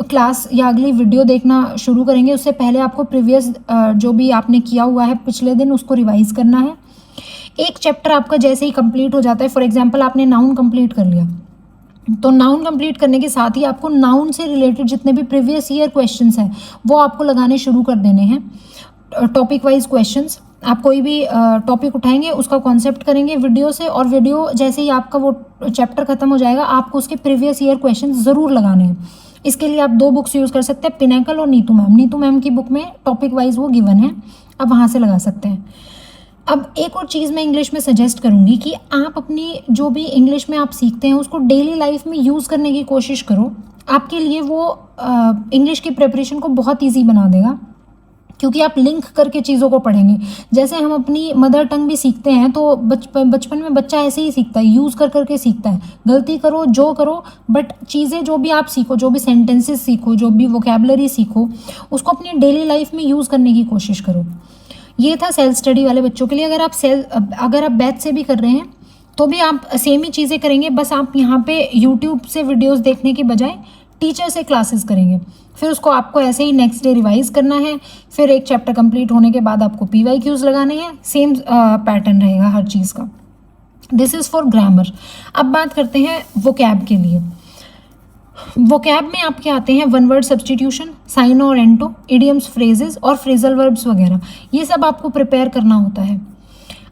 क्लास या अगली वीडियो देखना शुरू करेंगे, उससे पहले आपको प्रीवियस जो भी आपने किया हुआ है पिछले दिन उसको रिवाइज करना है। एक चैप्टर आपका जैसे ही कंप्लीट हो जाता है, फॉर एग्जांपल आपने नाउन कंप्लीट कर लिया, तो नाउन कंप्लीट करने के साथ ही आपको नाउन से रिलेटेड जितने भी प्रीवियस ईयर क्वेश्चंस हैं वो आपको लगाने शुरू कर देने हैं। टॉपिक वाइज क्वेश्चंस, आप कोई भी टॉपिक उठाएंगे उसका कॉन्सेप्ट करेंगे वीडियो से, और वीडियो जैसे ही आपका वो चैप्टर खत्म हो जाएगा आपको उसके प्रीवियस ईयर क्वेश्चन ज़रूर लगाने हैं। इसके लिए आप 2 बुक्स यूज़ कर सकते हैं, पिनेकल और नीतू मैम। नीतू मैम की बुक में टॉपिक वाइज वो गिवन है, आप वहाँ से लगा सकते हैं। अब एक और चीज़ मैं इंग्लिश में सजेस्ट करूँगी कि आप अपनी जो भी इंग्लिश में आप सीखते हैं उसको डेली लाइफ में यूज़ करने की कोशिश करो। आपके लिए वो इंग्लिश की प्रिपरेशन को बहुत ईजी बना देगा, क्योंकि आप लिंक करके चीज़ों को पढ़ेंगे। जैसे हम अपनी मदर टंग भी सीखते हैं तो बचपन में बच्चा ऐसे ही सीखता है, यूज़ कर करके सीखता है, गलती करो जो करो, बट चीज़ें जो भी आप सीखो, जो भी सेंटेंसेस सीखो, जो भी वोकेबलरी सीखो, उसको अपनी डेली लाइफ में यूज़ करने की कोशिश करो। ये था सेल्फ स्टडी वाले बच्चों के लिए। अगर आप बैच से भी कर रहे हैं तो भी आप सेम ही चीज़ें करेंगे, बस आप यहाँ पे यूट्यूब से वीडियोस देखने के बजाय टीचर से क्लासेस करेंगे। फिर उसको आपको ऐसे ही नेक्स्ट डे रिवाइज करना है, फिर एक चैप्टर कंप्लीट होने के बाद आपको PYQs लगाने हैं, सेम पैटर्न रहेगा हर चीज़ का। This is for grammar. अब बात करते हैं वोकैब के लिए। वोकैब में आपके आते हैं 1 वर्ड सब्सटीट्यूशन, साइन और एंटो, इडियम्स, फ्रेजेस और फ्रेजल वर्ब्स वगैरह। ये सब आपको प्रिपेयर करना होता है।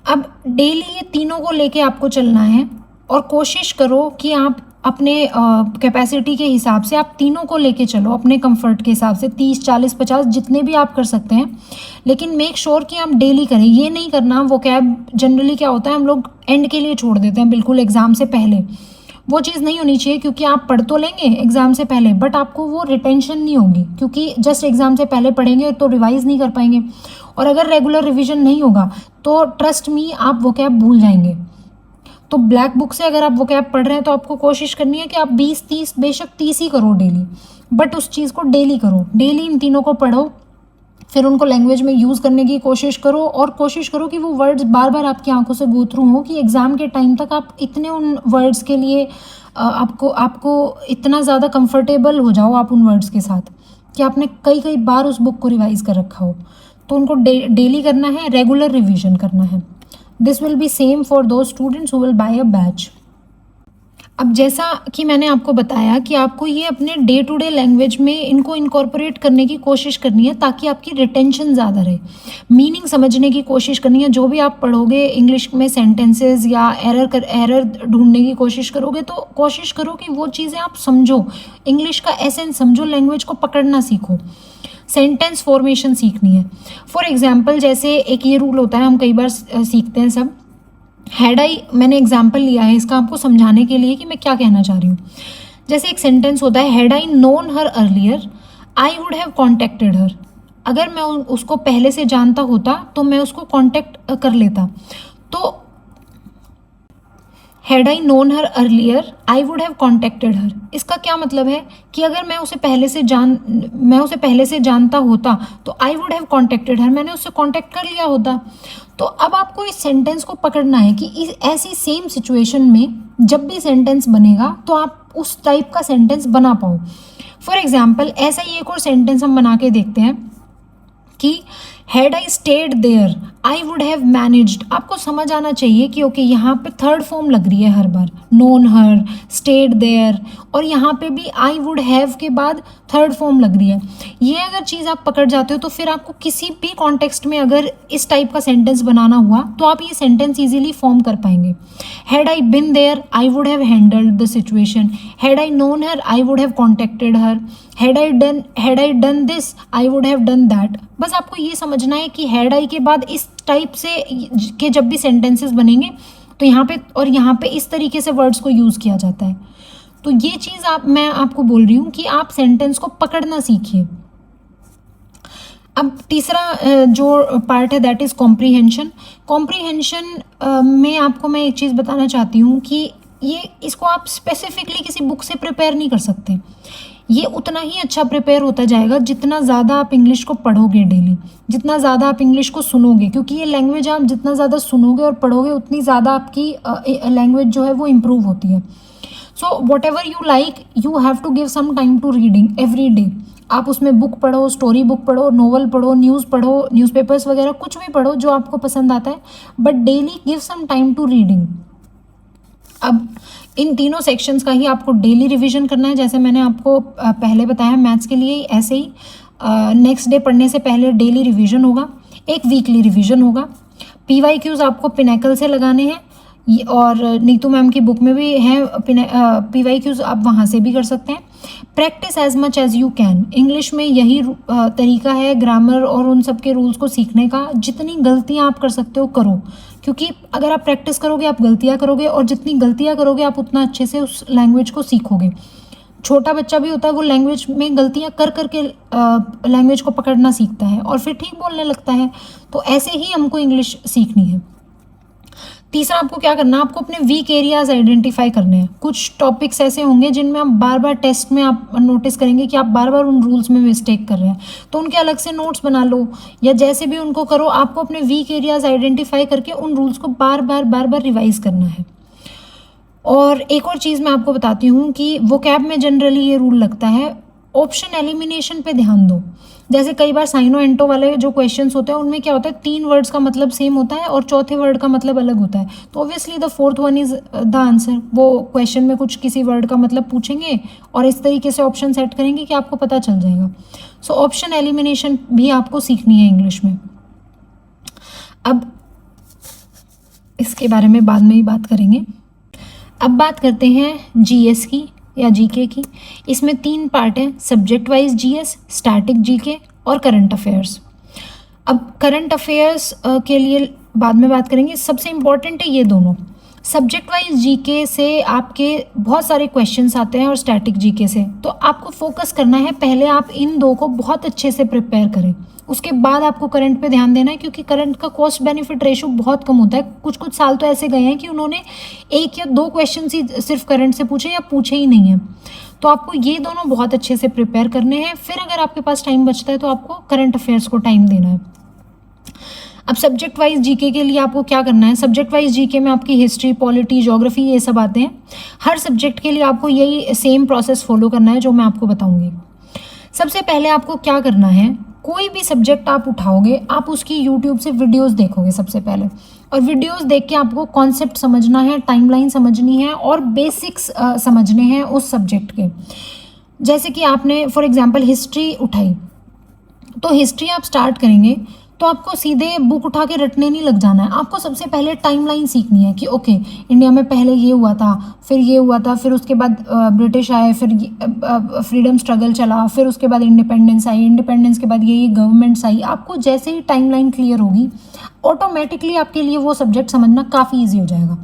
अब डेली ये तीनों को लेके आपको चलना है और कोशिश करो कि आप अपने कैपेसिटी के हिसाब से आप तीनों को लेके चलो, अपने कंफर्ट के हिसाब से 30, 40, 50 जितने भी आप कर सकते हैं, लेकिन मेक श्योर कि आप डेली करें। ये नहीं करना, वोकैब जनरली क्या होता है हम लोग एंड के लिए छोड़ देते हैं, बिल्कुल एग्ज़ाम से पहले। वो चीज़ नहीं होनी चाहिए, क्योंकि आप पढ़ तो लेंगे एग्ज़ाम से पहले बट आपको वो रिटेंशन नहीं होगी, क्योंकि जस्ट एग्ज़ाम से पहले पढ़ेंगे तो रिवाइज़ नहीं कर पाएंगे, और अगर रेगुलर रिविजन नहीं होगा तो ट्रस्ट मी आप वोकैब भूल जाएंगे। तो ब्लैक बुक से अगर आप वोकैब पढ़ रहे हैं तो आपको कोशिश करनी है कि आप 20-30 बेशक 30 ही करो डेली, बट उस चीज़ को डेली करो, डेली इन तीनों को पढ़ो, फिर उनको लैंग्वेज में यूज़ करने की कोशिश करो, और कोशिश करो कि वो वर्ड्स बार बार आपकी आंखों से गो थ्रू हो, कि एग्ज़ाम के टाइम तक आप इतने उन वर्ड्स के लिए आपको इतना ज़्यादा कंफर्टेबल हो जाओ आप उन वर्ड्स के साथ कि आपने कई कई बार उस बुक को रिवाइज कर रखा हो। तो उनको डेली करना है, रेगुलर रिविजन करना है। This will be same for those students who will buy a batch. अब जैसा कि मैंने आपको बताया कि आपको ये अपने डे टू डे लैंग्वेज में इनको इनकॉर्पोरेट करने की कोशिश करनी है, ताकि आपकी रिटेंशन ज़्यादा रहे, मीनिंग समझने की कोशिश करनी है। जो भी आप पढ़ोगे इंग्लिश में सेंटेंसेस या एरर ढूंढने की कोशिश करोगे, तो कोशिश करो कि वो चीज़ें आप समझो, इंग्लिश का एसेंस समझो, लैंग्वेज को पकड़ना सीखो, सेंटेंस फॉर्मेशन सीखनी है। फॉर एग्जाम्पल, जैसे एक ये रूल होता है, हम कई बार सीखते हैं सब, हैड आई, मैंने एग्जाम्पल लिया है इसका आपको समझाने के लिए कि मैं क्या कहना चाह रही हूँ। जैसे एक सेंटेंस होता है, had I known her earlier I would have contacted her. अगर मैं उसको पहले से जानता होता तो मैं उसको कॉन्टेक्ट कर लेता। तो had I known her earlier I would have contacted her, इसका क्या मतलब है कि अगर मैं उसे पहले से जानता होता तो आई वुड हैव कॉन्टेक्टेड हर, मैंने उससे कॉन्टेक्ट कर लिया होता। तो अब आपको इस सेंटेंस को पकड़ना है कि इस ऐसी सेम सिचुएशन में जब भी सेंटेंस बनेगा तो आप उस टाइप का सेंटेंस बना पाओ। फॉर एग्जाम्पल, ऐसा ही एक और सेंटेंस हम बना के देखते हैं कि had I stayed there I would have managed. आपको समझ आना चाहिए कि ओके यहाँ पे थर्ड फॉर्म लग रही है हर बार, नोन हर, स्टेड देयर, और यहाँ पे भी आई वुड हैव के बाद थर्ड फॉर्म लग रही है। ये अगर चीज़ आप पकड़ जाते हो तो फिर आपको किसी भी कॉन्टेक्स्ट में अगर इस टाइप का सेंटेंस बनाना हुआ तो आप ये सेंटेंस इजीली फॉर्म कर पाएंगे। Had I been there I would have handled the situation, had I known her I would have contacted her, had I done this I would have done that. बस आपको ये समझना है कि had आई के बाद इस टाइप से के जब भी सेंटेंसेस बनेंगे तो यहाँ पे इस तरीके से वर्ड्स को यूज़ किया जाता है। तो ये चीज़ मैं आपको बोल रही हूँ कि आप सेंटेंस को पकड़ना सीखिए। अब तीसरा जो पार्ट है दैट इज़ कॉम्प्रीहेंशन। कॉम्प्रीहेंशन में आपको मैं एक चीज़ बताना चाहती हूँ कि इसको आप स्पेसिफिकली किसी बुक से प्रिपेयर नहीं कर सकते। ये उतना ही अच्छा प्रिपेयर होता जाएगा जितना ज़्यादा आप इंग्लिश को पढ़ोगे डेली, जितना ज़्यादा आप इंग्लिश को सुनोगे, क्योंकि ये लैंग्वेज आप जितना ज़्यादा सुनोगे और पढ़ोगे उतनी ज़्यादा आपकी लैंग्वेज जो है वो इम्प्रूव होती है। So whatever you like you have to give some time to reading every day. आप उसमें बुक पढ़ो, स्टोरी बुक पढ़ो, नोवेल पढ़ो, न्यूज़ पढ़ो, न्यूज़पेपर्स वगैरह कुछ भी पढ़ो जो आपको पसंद आता है, but daily give some time to reading. अब इन तीनों सेक्शंस का ही आपको डेली रिवीजन करना है, जैसे मैंने आपको पहले बताया मैथ्स के लिए ऐसे ही नेक्स्ट डे पढ़ने से पहले डेली रिवीजन होगा, एक वीकली रिवीजन होगा। PYQs आपको पिनेकल से लगाने हैं, और नीतू मैम की बुक में भी हैं PYQs, आप वहाँ से भी कर सकते हैं। Practice as much as you can, English में यही तरीका है ग्रामर और उन सब के रूल्स को सीखने का। जितनी गलतियाँ आप कर सकते हो करो, क्योंकि अगर आप प्रैक्टिस करोगे आप गलतियाँ करोगे, और जितनी गलतियाँ करोगे आप उतना अच्छे से उस लैंग्वेज को सीखोगे। छोटा बच्चा भी होता है वो लैंग्वेज में गलतियाँ कर करके लैंग्वेज को पकड़ना सीखता है और फिर ठीक बोलने लगता है। तो ऐसे ही हमको इंग्लिश सीखनी है। तीसरा आपको क्या करना है, आपको अपने वीक एरियाज आइडेंटिफाई करने हैं। कुछ टॉपिक्स ऐसे होंगे जिनमें आप बार बार टेस्ट में आप नोटिस करेंगे कि आप बार बार उन रूल्स में मिस्टेक कर रहे हैं, तो उनके अलग से नोट्स बना लो या जैसे भी उनको करो। आपको अपने वीक एरियाज आइडेंटिफाई करके उन रूल्स को बार बार रिवाइज करना है। और एक और चीज़ मैं आपको बताती हूँ कि वोकैब में जनरली ये रूल लगता है, ऑप्शन एलिमिनेशन पे ध्यान दो। जैसे कई बार साइनो एंटो वाले जो क्वेश्चंस होते हैं उनमें क्या होता है, 3 वर्ड्स का मतलब सेम होता है और चौथे वर्ड का मतलब अलग होता है, तो obviously the fourth one is the answer. वो क्वेश्चन में कुछ किसी वर्ड का मतलब पूछेंगे और इस तरीके से ऑप्शन सेट करेंगे कि आपको पता चल जाएगा। सो ऑप्शन एलिमिनेशन भी आपको सीखनी है इंग्लिश में। अब इसके बारे में बाद में ही बात करेंगे। अब बात करते हैं GS की या GK की। इसमें 3 पार्ट हैं, subject wise GS, static GK और करंट अफेयर्स। अब करंट अफेयर्स के लिए बाद में बात करेंगे, सबसे इम्पॉर्टेंट है ये दोनों। सब्जेक्ट वाइज जीके से आपके बहुत सारे क्वेश्चंस आते हैं और स्टैटिक जीके से, तो आपको फोकस करना है, पहले आप इन दो को बहुत अच्छे से प्रिपेयर करें, उसके बाद आपको करंट पे ध्यान देना है, क्योंकि करंट का कॉस्ट बेनिफिट रेशो बहुत कम होता है। कुछ कुछ साल तो ऐसे गए हैं कि उन्होंने 1 या 2 क्वेश्चन ही सिर्फ करंट से पूछे या पूछे ही नहीं है। तो आपको ये दोनों बहुत अच्छे से प्रिपेयर करने हैं, फिर अगर आपके पास टाइम बचता है तो आपको करंट अफेयर्स को टाइम देना है। अब सब्जेक्ट वाइज जीके के लिए आपको क्या करना है, सब्जेक्ट वाइज जीके में आपकी हिस्ट्री, पॉलिटी, ज्योग्राफी ये सब आते हैं। हर सब्जेक्ट के लिए आपको यही सेम प्रोसेस फॉलो करना है जो मैं आपको बताऊंगी। सबसे पहले आपको क्या करना है, कोई भी सब्जेक्ट आप उठाओगे, आप उसकी यूट्यूब से वीडियोस देखोगे सबसे पहले, और वीडियोस देख के आपको कॉन्सेप्ट समझना है, टाइमलाइन समझनी है और बेसिक्स समझने हैं उस सब्जेक्ट के। जैसे कि आपने फॉर एग्जांपल हिस्ट्री उठाई, तो हिस्ट्री आप स्टार्ट करेंगे तो आपको सीधे बुक उठा के रटने नहीं लग जाना है। आपको सबसे पहले टाइमलाइन सीखनी है कि ओके इंडिया में पहले ये हुआ था, फिर ये हुआ था, फिर उसके बाद ब्रिटिश आए, फिर फ्रीडम स्ट्रगल चला, फिर उसके बाद इंडिपेंडेंस आई, इंडिपेंडेंस के बाद ये गवर्नमेंट्स आई। आपको जैसे ही टाइमलाइन क्लियर होगी ऑटोमेटिकली आपके लिए वो सब्जेक्ट समझना काफ़ी ईजी हो जाएगा।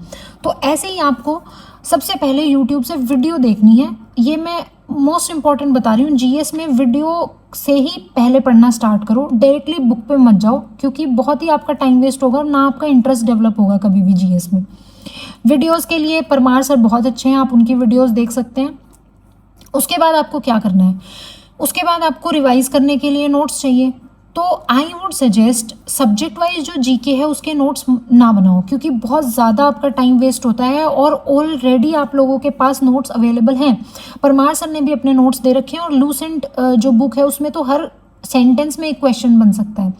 तो ऐसे ही आपको सबसे पहले यूट्यूब से वीडियो देखनी है। ये मैं मोस्ट इंपॉर्टेंट बता रही हूँ, जीएस में वीडियो से ही पहले पढ़ना स्टार्ट करो, डायरेक्टली बुक पे मत जाओ, क्योंकि बहुत ही आपका टाइम वेस्ट होगा और ना आपका इंटरेस्ट डेवलप होगा कभी भी जीएस में। वीडियोस के लिए परमार सर बहुत अच्छे हैं, आप उनकी वीडियोस देख सकते हैं। उसके बाद आपको क्या करना है, उसके बाद आपको रिवाइज करने के लिए नोट्स चाहिए। तो I would suggest subject wise जो जीके है उसके नोट्स ना बनाओ, क्योंकि बहुत ज़्यादा आपका टाइम वेस्ट होता है और ऑलरेडी आप लोगों के पास नोट्स अवेलेबल हैं। परमार सर ने भी अपने नोट्स दे रखे हैं और लूसेंट जो बुक है उसमें तो हर सेंटेंस में एक क्वेश्चन बन सकता है।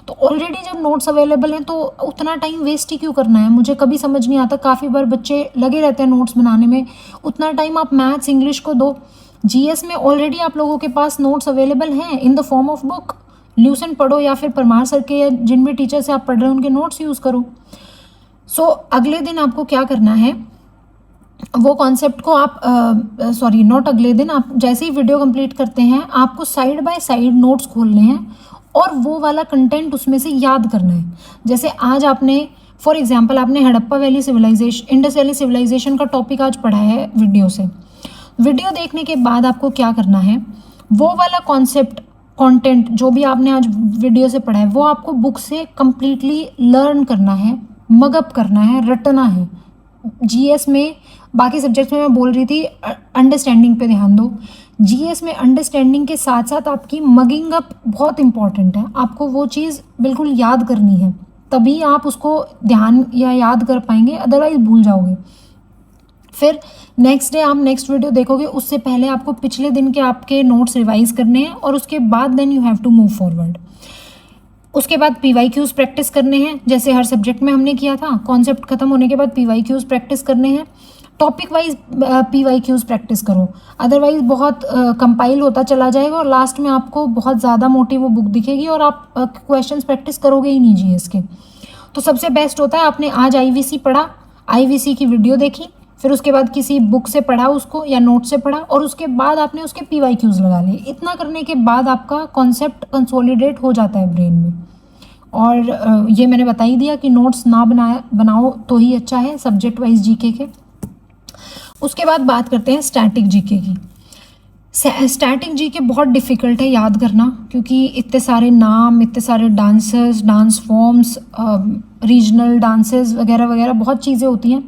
तो ऑलरेडी जब नोट्स अवेलेबल हैं तो उतना टाइम वेस्ट ही क्यों करना है, मुझे कभी समझ नहीं आता। काफ़ी बार बच्चे लगे रहते हैं नोट्स बनाने में, उतना टाइम आप मैथ्स इंग्लिश को दो। जीएस में ऑलरेडी आप लोगों के पास नोट्स अवेलेबल हैं in the form of book, Lucent पढ़ो या फिर परमार सर के या जिन भी टीचर से आप पढ़ रहे हैं उनके नोट्स यूज़ करो। सो अगले दिन आपको क्या करना है, वो कॉन्सेप्ट को आप नॉट अगले दिन, आप जैसे ही वीडियो कंप्लीट करते हैं आपको साइड बाय साइड नोट्स खोलने हैं और वो वाला कंटेंट उसमें से याद करना है। जैसे आज आपने फॉर एग्जांपल आपने Harappa valley civilisation, Indus valley civilisation का टॉपिक आज पढ़ा है वीडियो से। वीडियो देखने के बाद आपको क्या करना है, वो वाला कॉन्सेप्ट कंटेंट जो भी आपने आज वीडियो से पढ़ा है वो आपको बुक से कंप्लीटली लर्न करना है, मगअप करना है, रटना है। जीएस में, बाकी सब्जेक्ट्स में मैं बोल रही थी अंडरस्टैंडिंग पे ध्यान दो, जीएस में अंडरस्टैंडिंग के साथ साथ आपकी मगिंग अप बहुत इंपॉर्टेंट है। आपको वो चीज़ बिल्कुल याद करनी है, तभी आप उसको ध्यान या याद कर पाएंगे, अदरवाइज भूल जाओगे। फिर नेक्स्ट डे आप नेक्स्ट वीडियो देखोगे, उससे पहले आपको पिछले दिन के आपके नोट्स रिवाइज करने हैं और उसके बाद then you have to move forward. उसके बाद पीवाईक्यूज प्रैक्टिस करने हैं, जैसे हर सब्जेक्ट में हमने किया था। कॉन्सेप्ट खत्म होने के बाद पीवाईक्यूज प्रैक्टिस करने हैं। टॉपिक वाइज पीवाईक्यूज प्रैक्टिस करो, अदरवाइज बहुत कंपाइल होता चला जाएगा और लास्ट में आपको बहुत ज़्यादा मोटी वो बुक दिखेगी और आप क्वेश्चंस प्रैक्टिस करोगे ही नहीं जीएस के। तो सबसे बेस्ट होता है आपने आज आईवीसी पढ़ा, आईवीसी की वीडियो देखी, फिर उसके बाद किसी बुक से पढ़ा उसको या नोट से पढ़ा और उसके बाद आपने उसके पीवाईक्यूज लगा लिए। इतना करने के बाद आपका कॉन्सेप्ट कंसोलिडेट हो जाता है ब्रेन में। और ये मैंने बता ही दिया कि नोट्स ना बनाओ तो ही अच्छा है सब्जेक्ट वाइज जीके के। उसके बाद बात करते हैं स्टैटिक जीके की। स्टैटिक जीके बहुत डिफ़िकल्ट है याद करना, क्योंकि इतने सारे नाम, इतने सारे dancers, dance forms, regional dances वगैरह वगैरह बहुत चीज़ें होती हैं।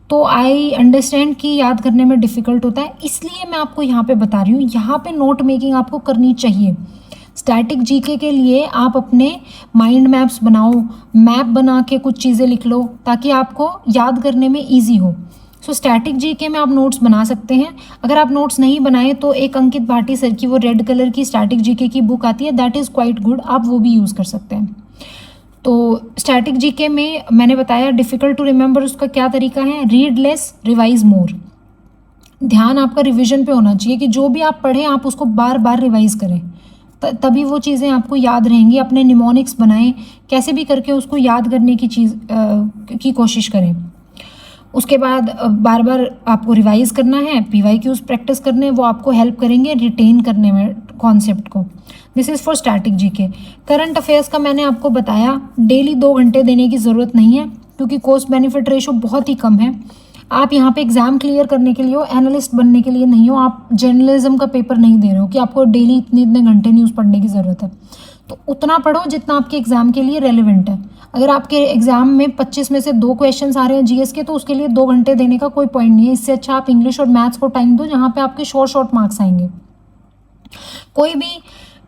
तो आई अंडरस्टैंड कि याद करने में डिफ़िकल्ट होता है, इसलिए मैं आपको यहाँ पे बता रही हूँ। यहाँ पे नोट मेकिंग आपको करनी चाहिए। स्टैटिक जीके के लिए आप अपने माइंड मैप्स बनाओ, मैप बना के कुछ चीज़ें लिख लो ताकि आपको याद करने में ईजी हो। सो स्टैटिक जीके में आप नोट्स बना सकते हैं। अगर आप नोट्स नहीं बनाए तो एक अंकित भाटी सर की वो रेड कलर की स्टैटिक जीके की बुक आती है, दैट इज़ क्वाइट गुड, आप वो भी यूज़ कर सकते हैं। तो स्टैटिक जीके में मैंने बताया डिफ़िकल्ट टू रिमेंबर, उसका क्या तरीका है, रीड लेस रिवाइज मोर। ध्यान आपका रिविजन पे होना चाहिए कि जो भी आप पढ़ें आप उसको बार बार रिवाइज करें, तभी वो चीज़ें आपको याद रहेंगी। अपने निमोनिक्स बनाएं, कैसे भी करके उसको याद करने की चीज़ की कोशिश करें। उसके बाद बार बार आपको रिवाइज करना है, पीवाईक्यूज प्रैक्टिस करने, वो आपको हेल्प करेंगे रिटेन करने में कॉन्सेप्ट को। This is for static GK. Current affairs का मैंने आपको बताया, डेली 2 घंटे देने की ज़रूरत नहीं है, क्योंकि कॉस्ट बेनिफिट रेशो बहुत ही कम है। आप यहाँ पे एग्ज़ाम क्लियर करने के लिए हो, एनालिस्ट बनने के लिए नहीं हो। आप जर्नलिज्म का पेपर नहीं दे रहे हो कि आपको डेली इतने इतने घंटे न्यूज़ पढ़ने की ज़रूरत है। तो उतना पढ़ो जितना आपके एग्ज़ाम के लिए रेलिवेंट है। अगर आपके एग्ज़ाम में 25 में से 2 क्वेश्चंस आ रहे हैं जीएस के, तो उसके लिए 2 घंटे देने का कोई पॉइंट नहीं है। इससे अच्छा आप इंग्लिश और मैथ्स को टाइम दो, जहाँ पे आपके शॉर्ट मार्क्स आएंगे। कोई भी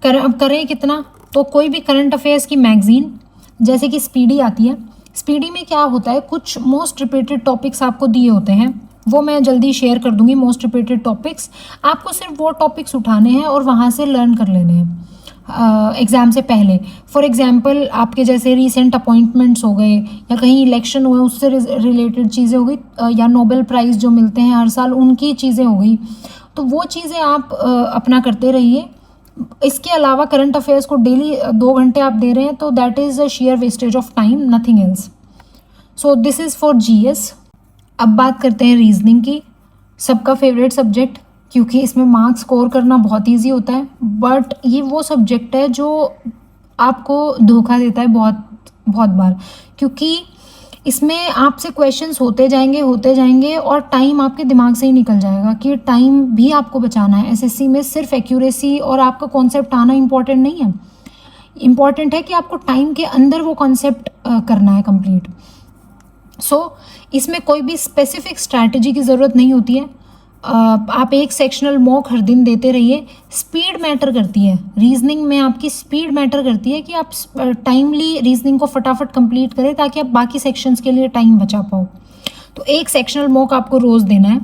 करें कितना, तो कोई भी करंट अफेयर्स की मैगजीन जैसे कि स्पीडी आती है, स्पीडी में क्या होता है, कुछ मोस्ट रिपीटेड टॉपिक्स आपको दिए होते हैं, वो मैं जल्दी शेयर कर दूंगी। मोस्ट रिपीटेड टॉपिक्स, आपको सिर्फ वो टॉपिक्स उठाने हैं और वहाँ से लर्न कर लेने हैं एग्ज़ाम से पहले। फॉर एग्जांपल आपके जैसे रीसेंट अपॉइंटमेंट्स हो गए, या कहीं इलेक्शन हुए उससे रिलेटेड चीज़ें हो गई, या नोबेल प्राइज़ जो मिलते हैं हर साल उनकी चीज़ें हो गई, तो वो चीज़ें आप अपना करते रहिए। इसके अलावा करंट अफेयर्स को डेली 2 घंटे आप दे रहे हैं, तो that is a share wastage of time, nothing else. So this is for GS. अब बात करते हैं रीजनिंग की, सबका फेवरेट सब्जेक्ट, क्योंकि इसमें मार्क्स स्कोर करना बहुत इजी होता है। बट ये वो सब्जेक्ट है जो आपको धोखा देता है बहुत बार, क्योंकि इसमें आपसे क्वेश्चंस होते जाएंगे और टाइम आपके दिमाग से ही निकल जाएगा कि टाइम भी आपको बचाना है। एसएससी में सिर्फ एक्यूरेसी और आपका कॉन्सेप्ट आना इम्पॉर्टेंट नहीं है, इम्पॉर्टेंट है कि आपको टाइम के अंदर वो कॉन्सेप्ट करना है कंप्लीट। सो इसमें कोई भी स्पेसिफिक स्ट्रैटेजी की ज़रूरत नहीं होती है। आप एक सेक्शनल मॉक हर दिन देते रहिए। स्पीड मैटर करती है रीजनिंग में, आपकी स्पीड मैटर करती है कि आप टाइमली रीजनिंग को फटाफट कंप्लीट करें, ताकि आप बाकी सेक्शंस के लिए टाइम बचा पाओ। तो एक सेक्शनल मॉक आपको रोज़ देना है।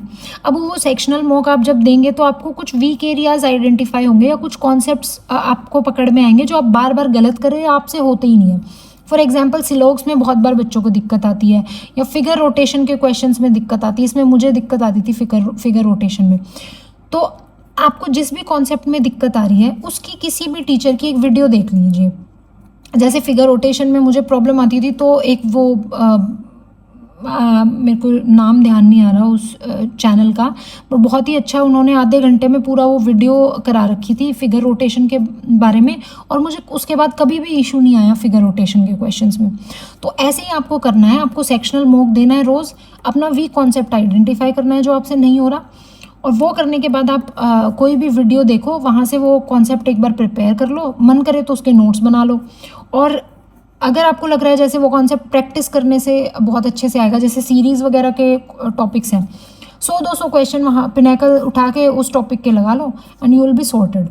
अब वो सेक्शनल मॉक आप जब देंगे तो आपको कुछ वीक एरियाज आइडेंटिफाई होंगे, या कुछ कॉन्सेप्ट्स आपको पकड़ में आएंगे जो आप बार बार गलत कर रहे हैं, आपसे होते ही नहीं है। फॉर एग्जाम्पल सिलोक्स में बहुत बार बच्चों को दिक्कत आती है, या फिगर रोटेशन के क्वेश्चंस में दिक्कत आती है। इसमें मुझे दिक्कत आती थी फिगर रोटेशन में। तो आपको जिस भी कॉन्सेप्ट में दिक्कत आ रही है, उसकी किसी भी टीचर की एक वीडियो देख लीजिए। जैसे फिगर रोटेशन में मुझे प्रॉब्लम आती थी, तो एक वो मेरे को नाम ध्यान नहीं आ रहा उस चैनल का, पर बहुत ही अच्छा उन्होंने आधे घंटे में पूरा वो वीडियो करा रखी थी फिगर रोटेशन के बारे में, और मुझे उसके बाद कभी भी इशू नहीं आया फिगर रोटेशन के क्वेश्चंस में। तो ऐसे ही आपको करना है, आपको सेक्शनल मॉक देना है रोज़, अपना वीक कॉन्सेप्ट आइडेंटिफाई करना है जो आपसे नहीं हो रहा, और वो करने के बाद आप कोई भी वीडियो देखो, वहाँ से वो कॉन्सेप्ट एक बार प्रिपेयर कर लो, मन करे तो उसके नोट्स बना लो। और अगर आपको लग रहा है जैसे वो कॉन्सेप्ट प्रैक्टिस करने से बहुत अच्छे से आएगा, जैसे सीरीज़ वगैरह के टॉपिक्स हैं, 100-200 क्वेश्चन वहाँ पिनैकल उठा के उस टॉपिक के लगा लो, and you will be sorted.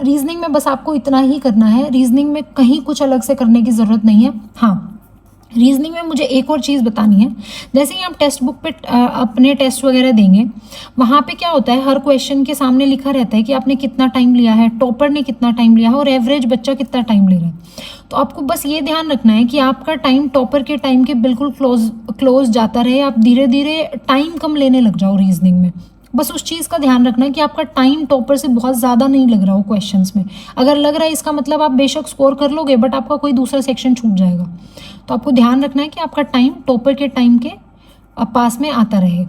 Reasoning में बस आपको इतना ही करना है, रीजनिंग में कहीं कुछ अलग से करने की ज़रूरत नहीं है। हाँ, रीजनिंग में मुझे एक और चीज़ बतानी है। जैसे ही आप टेक्स्ट बुक पे अपने टेस्ट वगैरह देंगे, वहाँ पे क्या होता है, हर क्वेश्चन के सामने लिखा रहता है कि आपने कितना टाइम लिया है, टॉपर ने कितना टाइम लिया है, और एवरेज बच्चा कितना टाइम ले रहा है। तो आपको बस ये ध्यान रखना है कि आपका टाइम टॉपर के टाइम के बिल्कुल क्लोज जाता रहे। आप धीरे धीरे टाइम कम लेने लग जाओ रीजनिंग में। बस उस चीज़ का ध्यान रखना है कि आपका टाइम टॉपर से बहुत ज़्यादा नहीं लग रहा हो क्वेश्चंस में। अगर लग रहा है, इसका मतलब आप बेशक स्कोर कर लोगे, बट आपका कोई दूसरा सेक्शन छूट जाएगा। तो आपको ध्यान रखना है कि आपका टाइम टॉपर के टाइम के पास में आता रहे।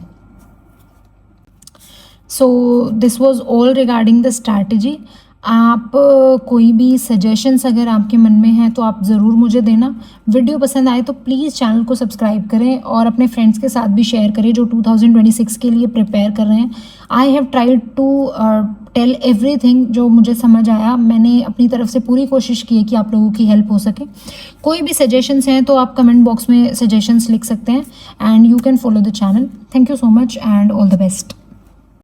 So this was all regarding the strategy. आप कोई भी सजेशंस अगर आपके मन में है तो आप ज़रूर मुझे देना। वीडियो पसंद आए तो प्लीज़ चैनल को सब्सक्राइब करें, और अपने फ्रेंड्स के साथ भी शेयर करें जो 2026 के लिए प्रिपेयर कर रहे हैं। I have tried to tell everything जो मुझे समझ आया। मैंने अपनी तरफ से पूरी कोशिश की है कि आप लोगों की हेल्प हो सके। कोई भी सजेशंस हैं तो आप कमेंट बॉक्स में सजेशंस लिख सकते हैं, and you can follow the channel. Thank you so much and all the best.